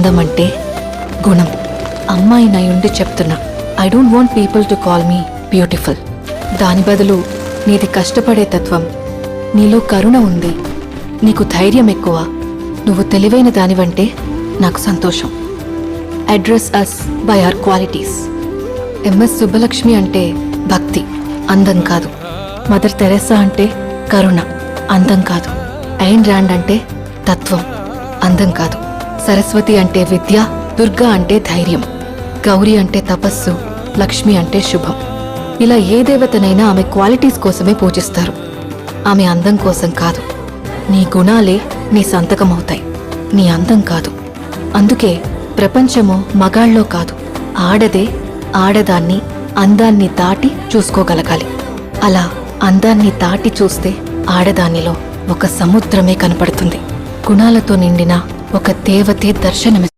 అందం అంటే గుణం. అమ్మాయి నయుండి చెప్తున్నా, I don't want people to call me beautiful. దాని బదులు నీది కష్టపడే తత్వం, నీలో కరుణ ఉంది, నీకు ధైర్యం ఎక్కువ, నువ్వు తెలివైన దానివంటే నాకు సంతోషం. Address us by our qualities. MS Subbalakshmi అంటే భక్తి, అందం కాదు. మదర్ తెరెసా అంటే కరుణ, అందం కాదు. ఐన్ ర్యాండ్ అంటే తత్వం, అందం కాదు. సరస్వతి అంటే విద్య, దుర్గా అంటే ధైర్యం, గౌరీ అంటే తపస్సు, లక్ష్మి అంటే శుభం. ఇలా ఏ దేవతనైనా ఆమె క్వాలిటీస్ కోసమే పూజిస్తారు, ఆమె అందం కోసం కాదు. నీ గుణాలే నీ సంతకమవుతాయి, నీ అందం కాదు. అందుకే ప్రపంచము మగాళ్ళలో కాదు, ఆడదే ఆడదాన్ని అందాన్ని దాటి చూసుకోగలగాలి. అలా అందాన్ని దాటి చూస్తే ఆడదానిలో ఒక సముద్రమే కనపడుతుంది. గుణాలతో నిండిన ఒక దేవతే దర్శనమి